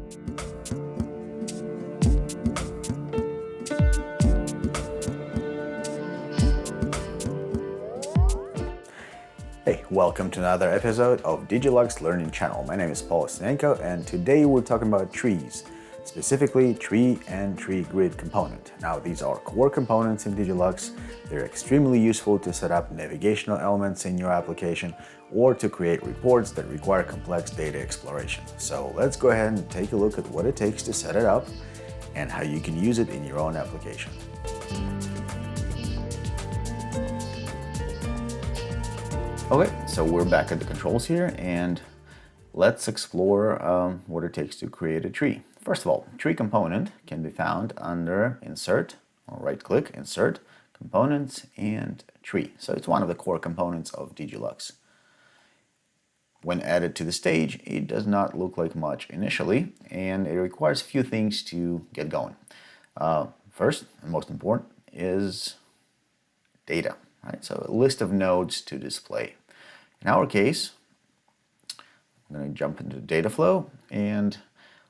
Hey, welcome to another episode of DGLug's Learning Channel. My name is Paul Sinenko, and today we're talking about trees, specifically tree and tree grid component. Now, these are core components in DGLux. They're extremely useful to set up navigational elements in your application or to create reports that require complex data exploration. So let's go ahead and take a look at what it takes to set it up and how you can use it in your own application. Okay, so we're back at the controls here, and let's explore what it takes to create a tree. First of all, tree component can be found under Insert, or right-click, Insert, Components, and Tree. So it's one of the core components of DGLux. When added to the stage, it does not look like much initially, and it requires a few things to get going. First, and most important, is data. Right, so a list of nodes to display. In our case, I'm going to jump into data flow, and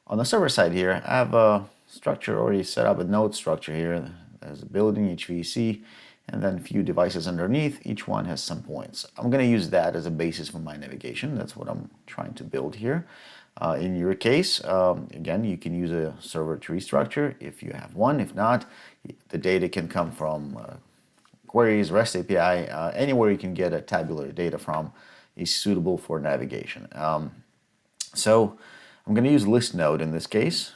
on the server side here, I have a structure already set up, a node structure here. There's a building, HVAC, and then a few devices underneath. Each one has some points. I'm going to use that as a basis for my navigation. That's what I'm trying to build here. In your case, again, you can use a server tree structure if you have one. If not, the data can come from queries, REST API, anywhere you can get a tabular data from is suitable for navigation. So I'm going to use list node in this case,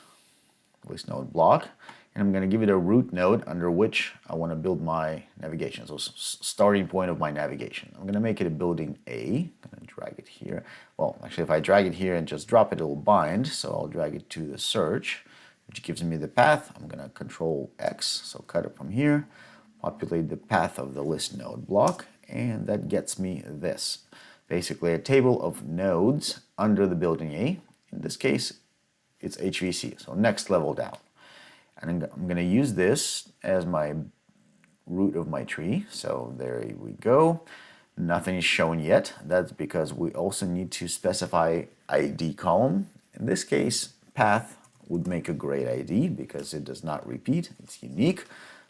list node block, and I'm going to give it a root node under which I want to build my navigation. So starting point of my navigation. I'm going to make it a building A. I'm going to drag it here. Well, actually, if I drag it here and just drop it, it'll bind. So I'll drag it to the search, which gives me the path. I'm going to Control X, so cut it from here. Populate the path of the list node block, and that gets me this. Basically a table of nodes under the building A. In this case, it's HVAC, so next level down. And I'm going to use this as my root of my tree. So there we go. Nothing is shown yet. That's because we also need to specify ID column. In this case, path would make a great ID because it does not repeat. It's unique.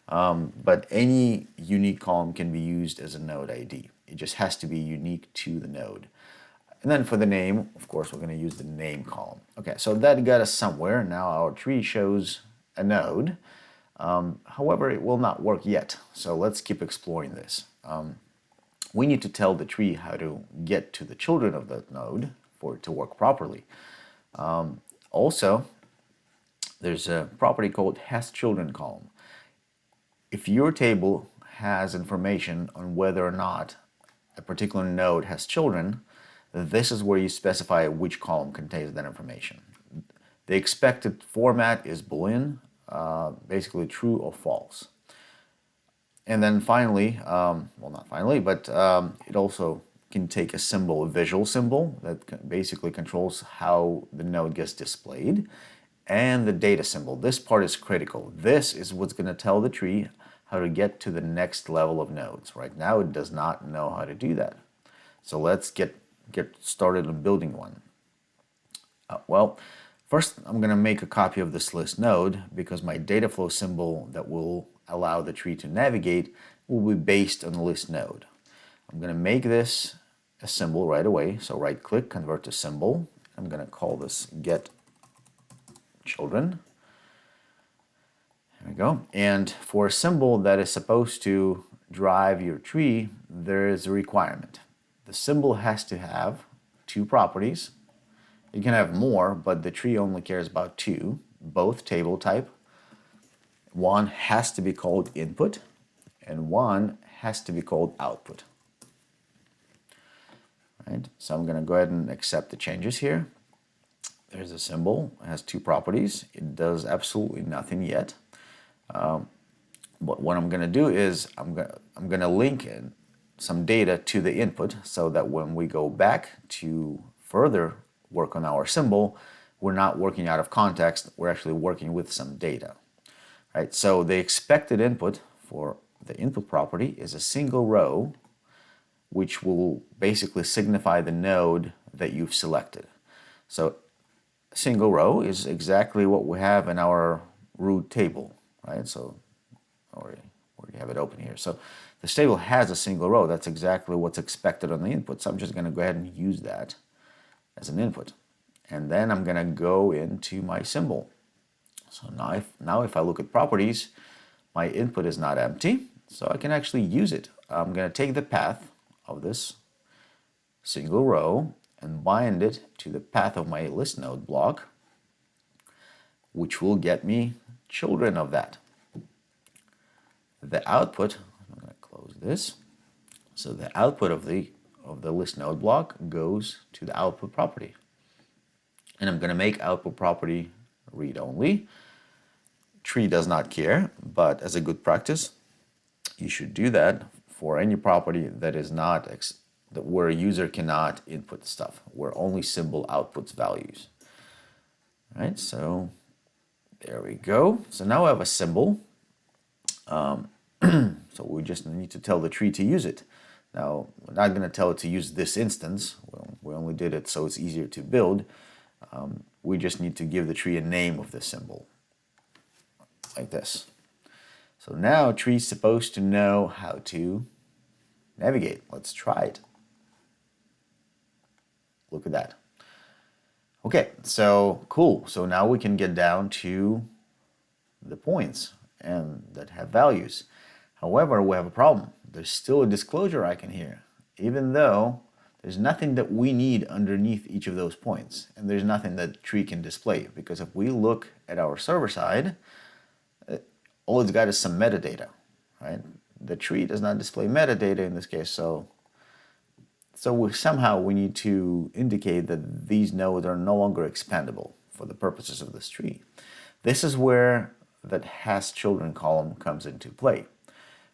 But any unique column can be used as a node ID. It just has to be unique to the node. And then for the name, of course, we're going to use the name column. Okay, so that got us somewhere. Now our tree shows a node. However, it will not work yet. So let's keep exploring this. We need to tell the tree how to get to the children of that node for it to work properly. Also, there's a property called hasChildren column. If your table has information on whether or not a particular node has children, this is where you specify which column contains that information. The expected format is Boolean, basically true or false. And then finally, well, not finally, but it also can take a symbol, a visual symbol that basically controls how the node gets displayed, and the data symbol. This part is critical. This is what's going to tell the tree how to get to the next level of nodes. Right now, it does not know how to do that. So let's get started on building one. Well, first, I'm going to make a copy of this list node because my data flow symbol that will allow the tree to navigate will be based on the list node. I'm going to make this a symbol right away. So right-click, convert to symbol. I'm going to call this getChildren. There we go. And for a symbol that is supposed to drive your tree, there is a requirement. The symbol has to have two properties. You can have more, but the tree only cares about two, both table type. One has to be called input, and one has to be called output. Right? So I'm going to go ahead and accept the changes here. There's a symbol. It has two properties. It does absolutely nothing yet. But what I'm going to do is I'm going to link in some data to the input so that when we go back to further work on our symbol, we're not working out of context. We're actually working with some data. Right? So the expected input for the input property is a single row, which will basically signify the node that you've selected. So single row is exactly what we have in our root table, right? So, or you have it open here. So this table has a single row. That's exactly what's expected on the input. So I'm just going to go ahead and use that as an input. And then I'm going to go into my symbol. So now if I look at properties, my input is not empty, so I can actually use it. I'm going to take the path of this single row and bind it to the path of my list node block, which will get me children of that. The output, I'm going to close this. So the output of the list node block goes to the output property. And I'm going to make output property read only. Tree does not care, but as a good practice, you should do that for any property that is not where a user cannot input stuff, where only symbol outputs values. All right, so there we go. So now I have a symbol. So we just need to tell the tree to use it. Now, we're not going to tell it to use this instance. Well, we only did it so it's easier to build. We just need to give the tree a name of the symbol, like this. So now tree's supposed to know how to navigate. Let's try it. Look at that. Okay, so cool. So now we can get down to the points and that have values. However, we have a problem. There's still a disclosure icon here, even though there's nothing that we need underneath each of those points, and there's nothing that tree can display, because if we look at our server side, all it's got is some metadata, right? The tree does not display metadata in this case, so somehow we need to indicate that these nodes are no longer expandable for the purposes of this tree. This is where that has children column comes into play,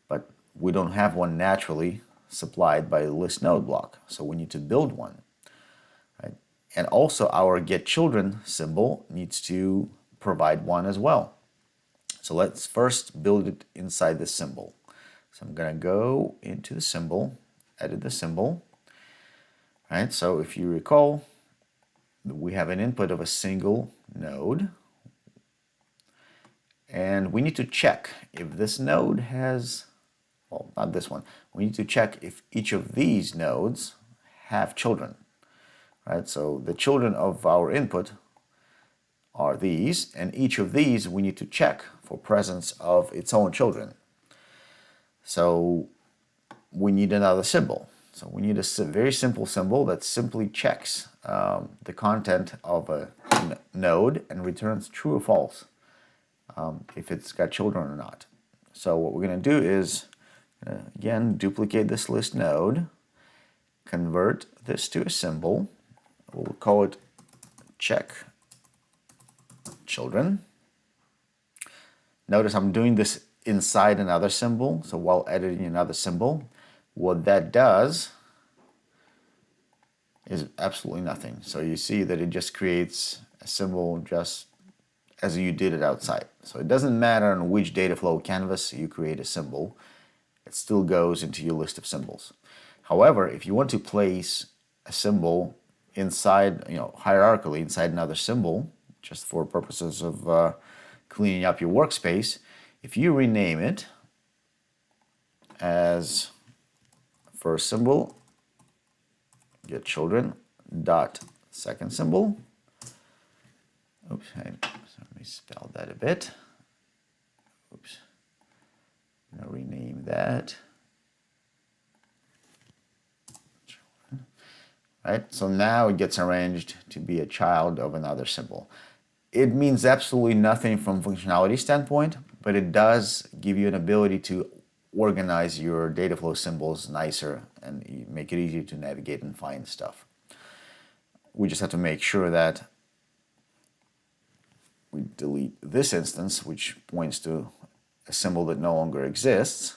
but we don't have one naturally supplied by the list node block, so we need to build one, right? And also our getChildren symbol needs to provide one as well. So let's first build it inside the symbol. So I'm going to go into the symbol, edit the symbol. Right, so if you recall, we have an input of a single node, and we need to check if this node has, well, not this one, we need to check if each of these nodes have children. Right, so the children of our input are these, and each of these we need to check for presence of its own children. So we need another symbol. So we need a very simple symbol that simply checks the content of a node and returns true or false if it's got children or not. So what we're going to do is, again, duplicate this list node, convert this to a symbol. We'll call it check children. Notice I'm doing this inside another symbol, so while editing another symbol, what that does is absolutely nothing. So you see that it just creates a symbol just as you did it outside. So it doesn't matter on which data flow canvas you create a symbol, it still goes into your list of symbols. However, if you want to place a symbol inside, hierarchically inside another symbol, just for purposes of cleaning up your workspace, if you rename it as first symbol, getChildren dot second symbol. Oops, let me spell that a bit. Oops. I'm gonna rename that. Right, so now it gets arranged to be a child of another symbol. It means absolutely nothing from functionality standpoint, but it does give you an ability to organize your data flow symbols nicer and make it easier to navigate and find stuff. We just have to make sure that we delete this instance, which points to a symbol that no longer exists,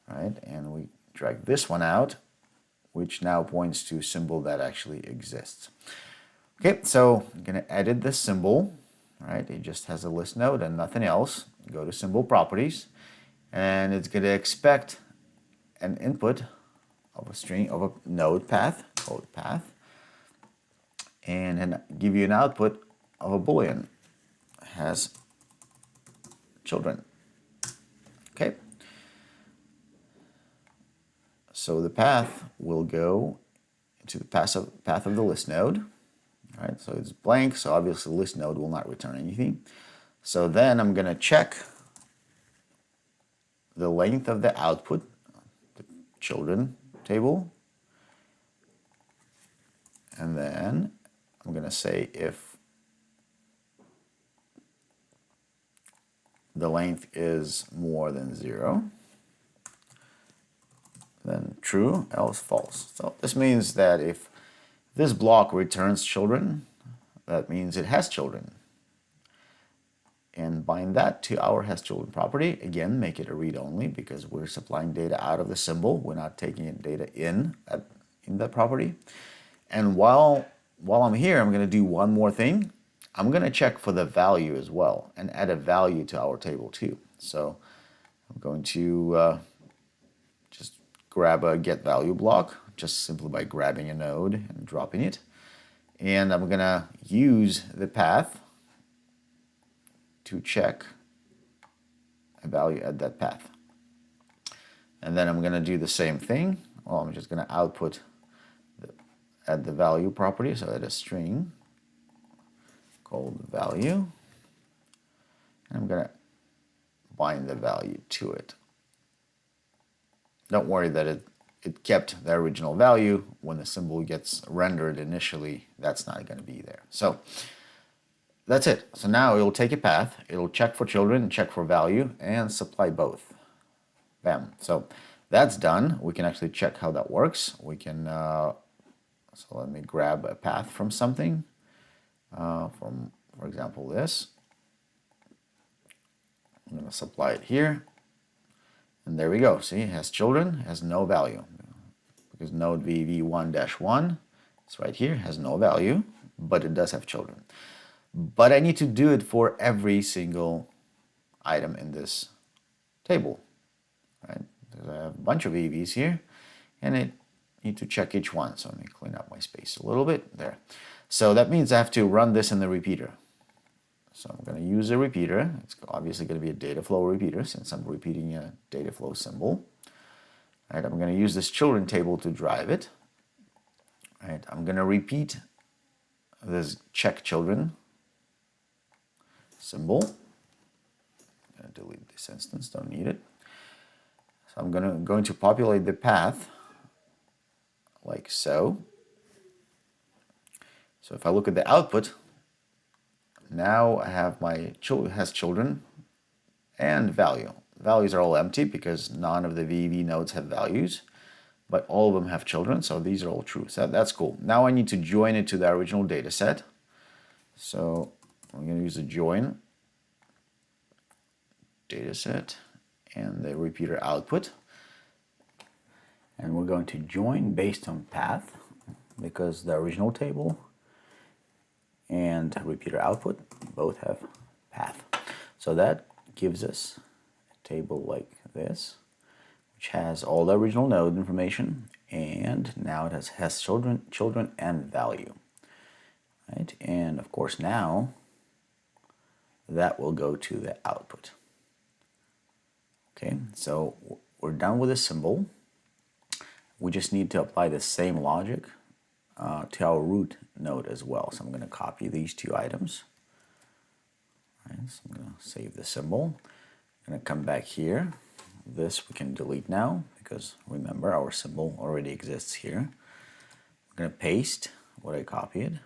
right? And we drag this one out, which now points to a symbol that actually exists. Okay, so I'm going to edit this symbol, right? It just has a list node and nothing else. Go to symbol properties, and it's going to expect an input of a string of a node path, called path, and give you an output of a Boolean, has children. Okay. So the path will go into the path of the list node. All right, so it's blank, so obviously the list node will not return anything. So then I'm going to check the length of the output, the children table, and then I'm going to say if the length is more than 0, then true, else false. So this means that if this block returns children, that means it has children. And bind that to our hasChildren property. Again, make it a read-only because we're supplying data out of the symbol. We're not taking data in that property. And while I'm here, I'm going to do one more thing. I'm going to check for the value as well and add a value to our table too. So I'm going to just grab a getValue block, just simply by grabbing a node and dropping it. And I'm going to use the path to check a value at that path. And then I'm going to do the same thing. Well, I'm just going to output add the value property, so add a string called value. And I'm going to bind the value to it. Don't worry that it kept the original value. When the symbol gets rendered initially, that's not going to be there. So that's it. So now it'll take a path, it'll check for children, check for value, and supply both. Bam. So that's done. We can actually check how that works. We can, so let me grab a path from something, from, for example, this. I'm going to supply it here. And there we go. See, it has children, has no value. Because node VV1-1, it's right here, has no value, but it does have children. But I need to do it for every single item in this table, right? Because I have a bunch of EVs here, and I need to check each one. So let me clean up my space a little bit there. So that means I have to run this in the repeater. So I'm going to use a repeater. It's obviously going to be a data flow repeater since I'm repeating a data flow symbol. All right, I'm going to use this children table to drive it. All right, I'm going to repeat this check children symbol. I'm going to delete this instance, don't need it. So I'm going to populate the path like so. So if I look at the output, now I have my children and value. Values are all empty because none of the VV nodes have values, but all of them have children, so these are all true. So that's cool. Now I need to join it to the original data set. So I'm going to use the join dataset and the repeater output. And we're going to join based on path because the original table and repeater output both have path. So that gives us a table like this, which has all the original node information, and now it has children and value. Right? And of course now that will go to the output. Okay, so we're done with the symbol. We just need to apply the same logic to our root node as well. So I'm going to copy these two items. Right, so I'm going to save the symbol. I'm going to come back here. This we can delete now because remember our symbol already exists here. I'm going to paste what I copied,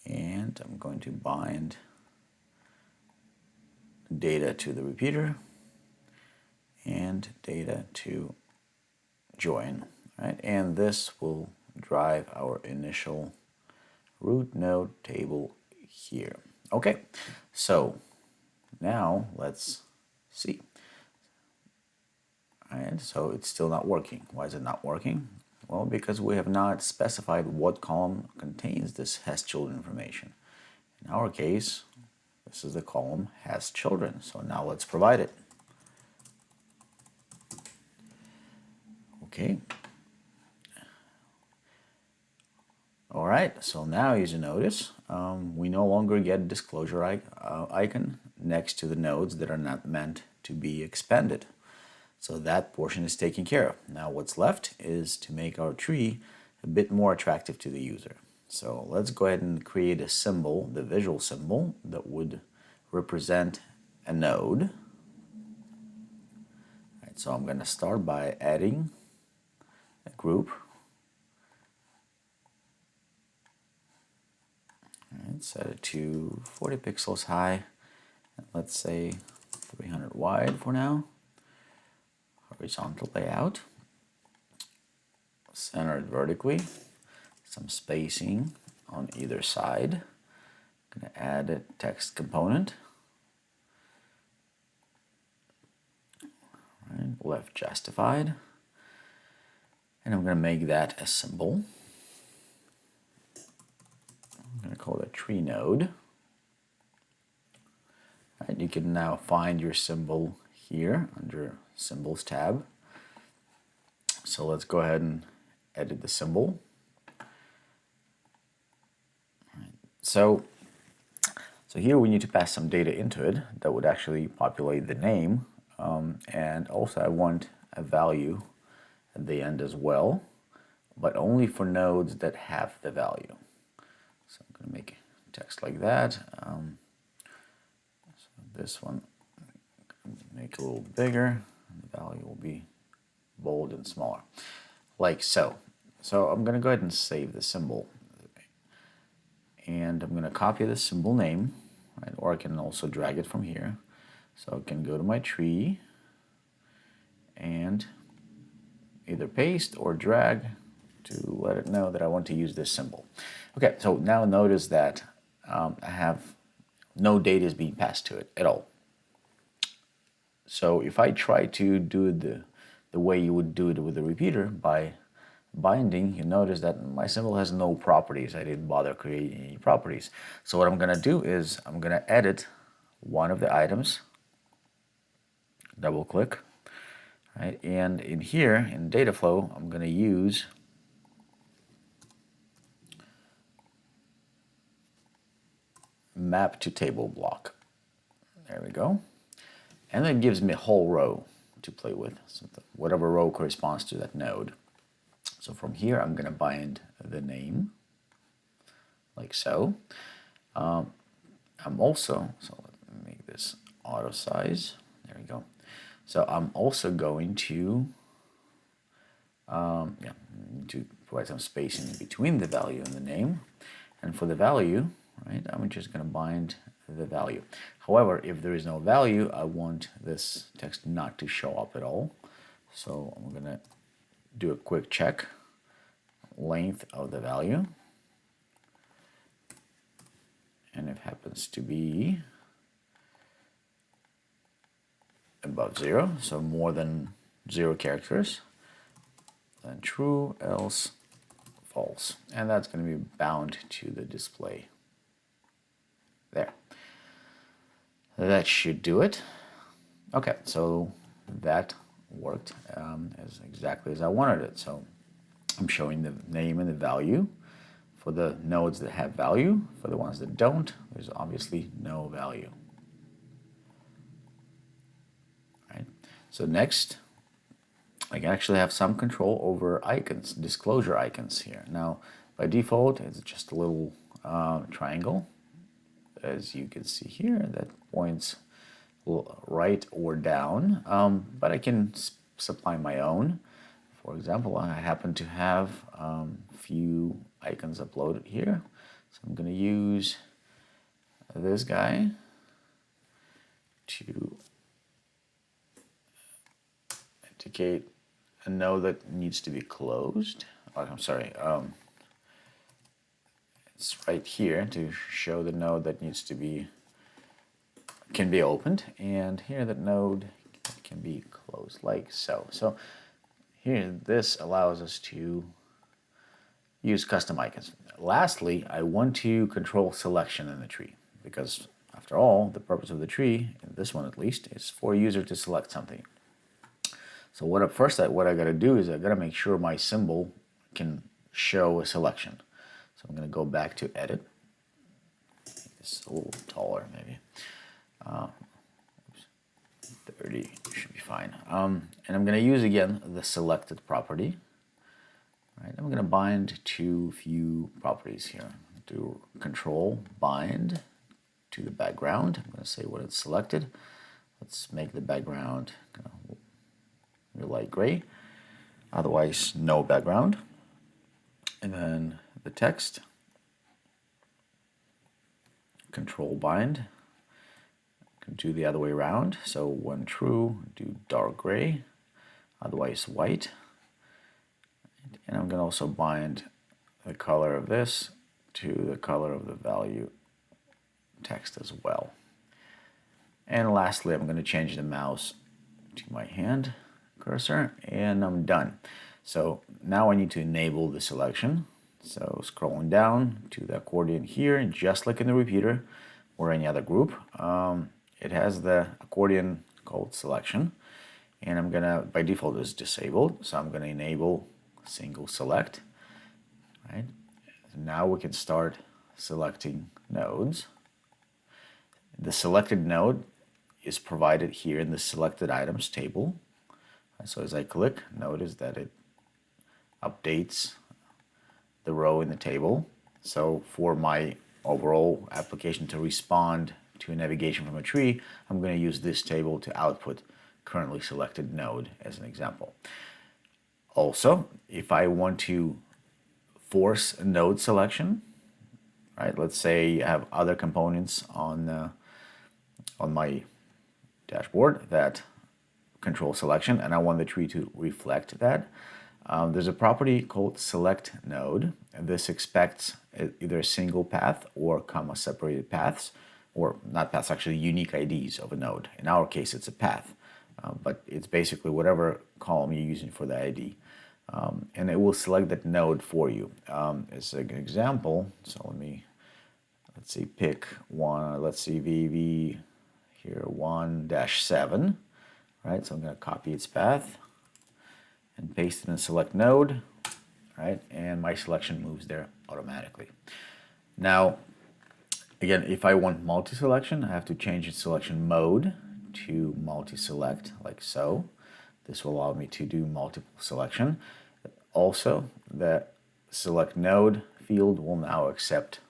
and I'm going to bind data to the repeater and data to join, right? And this will drive our initial root node table here. Okay, so now let's see. All right, so it's still not working. Why is it not working? Well, because we have not specified what column contains this hasChildren information. In our case, this is the column hasChildren. So now let's provide it. Okay. All right. right, so now as you notice, we no longer get disclosure icon next to the nodes that are not meant to be expanded. So that portion is taken care of. Now what's left is to make our tree a bit more attractive to the user. So let's go ahead and create a symbol, the visual symbol, that would represent a node. All right, so I'm going to start by adding a group. All right, set it to 40 pixels high, and let's say 300 wide for now. Horizontal layout, centered vertically, some spacing on either side. I'm going to add a text component. Right, left justified, and I'm going to make that a symbol. I'm going to call it a tree node. Right, you can now find your symbol here under Symbols tab. So let's go ahead and edit the symbol. Right. So here we need to pass some data into it that would actually populate the name, and also I want a value at the end as well, but only for nodes that have the value. So I'm going to make text like that. So this one, make it a little bigger. The value will be bold and smaller, like so. So I'm going to go ahead and save the symbol, and I'm going to copy the symbol name, right? Or I can also drag it from here. So I can go to my tree and either paste or drag to let it know that I want to use this symbol. Okay, so now notice that I have no data is being passed to it at all. So if I try to do it the way you would do it with the repeater by binding, you notice that my symbol has no properties. I didn't bother creating any properties. So what I'm going to do is I'm going to edit one of the items, double click, right? And in here, in data flow, I'm going to use map to table block. There we go. And that gives me a whole row to play with, so whatever row corresponds to that node. So from here, I'm going to bind the name, like so. I'm also, so let me make this auto size. There we go. So I'm also going to, to provide some spacing between the value and the name. And for the value, right, I'm just going to bind the value. However, if there is no value, I want this text not to show up at all. So I'm going to do a quick check, length of the value, and it happens to be above 0, so more than 0 characters, then true, else false, and that's going to be bound to the display. There. That should do it. Okay, so that worked as exactly as I wanted it. So I'm showing the name and the value for the nodes that have value. For the ones that don't, there's obviously no value. Right. So next, I can actually have some control over icons, disclosure icons here. Now, by default, it's just a little triangle, as you can see here, that points right or down, but I can supply my own. For example, I happen to have a few icons uploaded here, so I'm going to use this guy to indicate a node that needs to be closed. Oh, I'm sorry, it's right here to show the node that needs to be, can be opened, and here that node can be closed, like so. So here, this allows us to use custom icons. Lastly, I want to control selection in the tree, because after all, the purpose of the tree, in this one at least, is for a user to select something. So what I got to do is I got to make sure my symbol can show a selection. So So I'm going to go back to edit. Make this a little taller, maybe. 30 should be fine. And I'm going to use again the selected property. Right, I'm going to bind to few properties here. Do control bind to the background. I'm going to say what it's selected. Let's make the background kind of light gray. Otherwise, no background. And then the text. Control bind. Do the other way around. So when true, do dark gray. Otherwise, white. And I'm going to also bind the color of this to the color of the value text as well. And lastly, I'm going to change the mouse to my hand cursor, and I'm done. So now I need to enable the selection. So scrolling down to the accordion here, just like in the repeater or any other group, it has the accordion called selection. And I'm going to, by default, it's disabled. So I'm going to enable single select. Right? So now we can start selecting nodes. The selected node is provided here in the selected items table. So as I click, notice that it updates the row in the table. So for my overall application to respond to a navigation from a tree, I'm going to use this table to output currently selected node as an example. Also, if I want to force a node selection, right? Let's say I have other components on my dashboard that control selection, and I want the tree to reflect that. There's a property called select node, and this expects either a single path or comma separated paths, or not paths, actually unique IDs of a node. In our case, it's a path, but it's basically whatever column you're using for the ID. And it will select that node for you. As an example, so let's see, pick one, let's see, VV here, 1-7, right? So I'm going to copy its path and paste it in select node, right? And my selection moves there automatically. Now, again, if I want multi-selection, I have to change its selection mode to multi-select, like so. This will allow me to do multiple selection. Also, the select node field will now accept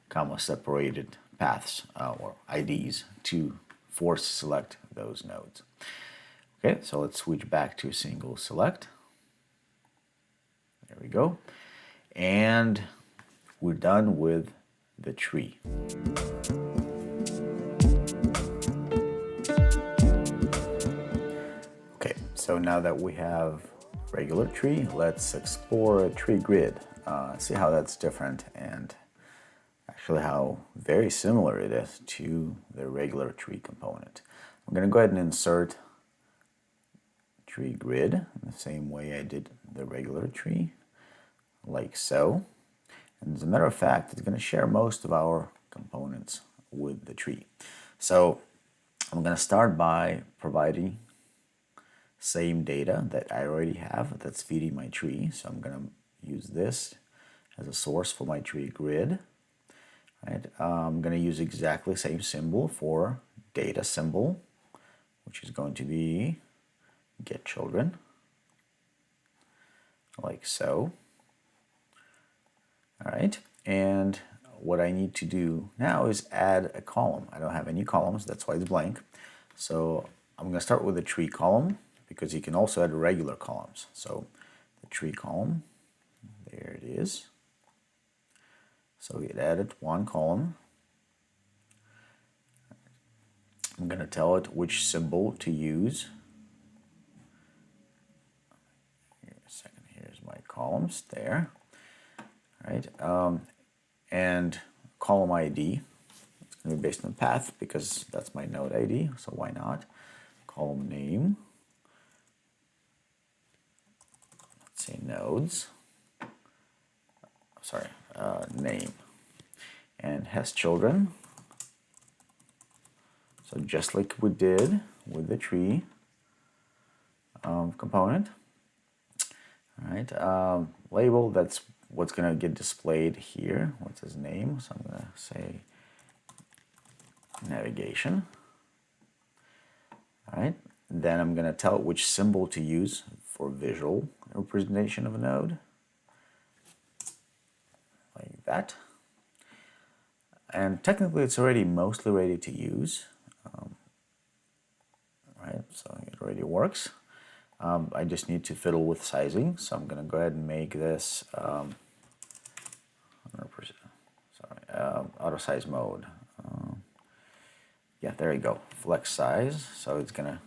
comma separated paths or IDs to force select those nodes. Okay, so let's switch back to single select. There we go. And we're done with the tree. Okay, so now that we have regular tree, let's explore a tree grid, see how that's different and actually how very similar it is to the regular tree component. I'm going to go ahead and insert tree grid in the same way I did the regular tree, like so. And as a matter of fact, it's going to share most of our components with the tree. So I'm going to start by providing same data that I already have that's feeding my tree. So I'm going to use this as a source for my tree grid. Right? I'm going to use exactly the same symbol for data symbol, which is going to be getchildren, like so. All right, and what I need to do now is add a column. I don't have any columns, that's why it's blank. So I'm going to start with the tree column, because you can also add regular columns. So the tree column, there it is. So it added one column. I'm going to tell it which symbol to use. Here a second, here's my columns there. Right, and column ID, it's going to be based on path because that's my node ID, so why not? Column name, let's say nodes, sorry, name, and has children. So just like we did with the tree component. All right, label, that's what's going to get displayed here. What's his name? So I'm going to say navigation. All right. Then I'm going to tell it which symbol to use for visual representation of a node, like that. And technically, it's already mostly ready to use. Right, so it already works. I just need to fiddle with sizing, so I'm going to go ahead and make this 100%. Sorry, auto size mode. Yeah, there you go. Flex size. So it's going to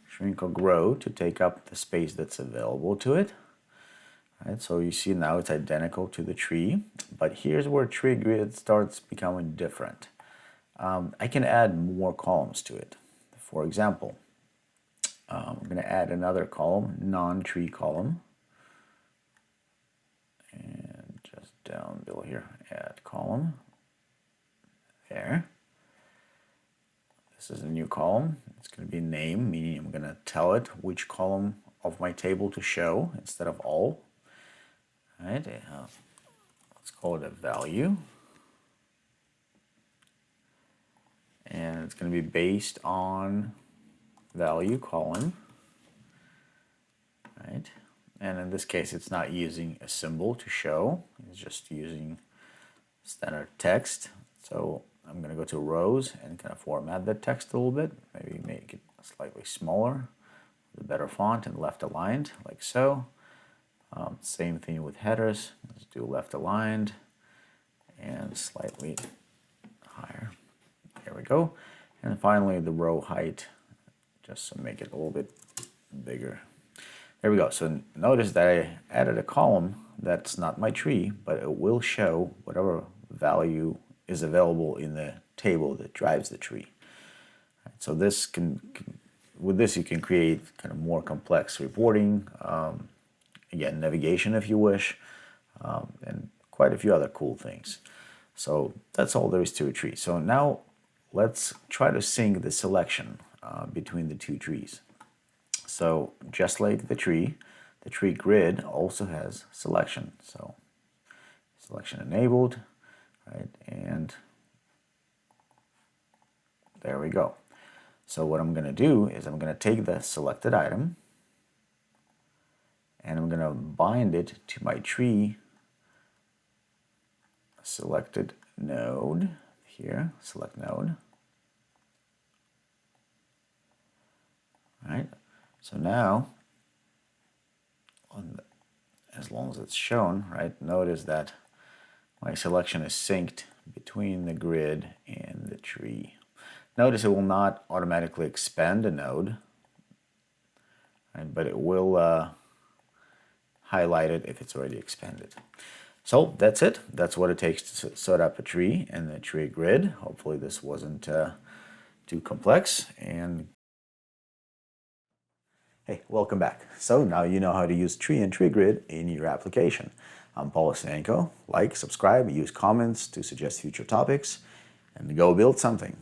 shrink or grow to take up the space that's available to it. Right, so you see now it's identical to the tree, but here's where tree grid starts becoming different. I can add more columns to it. For example, I'm going to add another column, non-tree column, and just down below here, add column. There. This is a new column. It's going to be name, meaning I'm going to tell it which column of my table to show instead of all. All right, let's call it a value. And it's going to be based on value column. Right, and in this case, it's not using a symbol to show. It's just using standard text. So I'm going to go to rows and kind of format that text a little bit. Maybe make it slightly smaller, with a better font and left aligned, like so. Same thing with headers. Let's do left aligned and slightly higher. There we go. And finally, the row height, just to make it a little bit bigger. There we go. So notice that I added a column that's not my tree, but it will show whatever value is available in the table that drives the tree. So this with this you can create kind of more complex reporting, again, navigation if you wish, and quite a few other cool things. So that's all there is to a tree. So now let's try to sync the selection between the two trees. So just like the tree grid also has selection. So selection enabled, right? And there we go. So what I'm going to do is I'm going to take the selected item and I'm going to bind it to my tree selected node here, select node. All right. So now, as long as it's shown, right, notice that my selection is synced between the grid and the tree. Notice it will not automatically expand a node, right, but it will highlight it if it's already expanded. So that's it. That's what it takes to set up a tree and the tree grid. Hopefully this wasn't too complex. And hey, welcome back. So now you know how to use tree and tree grid in your application. I'm Paul Osenenko. Like, subscribe, use comments to suggest future topics, and go build something.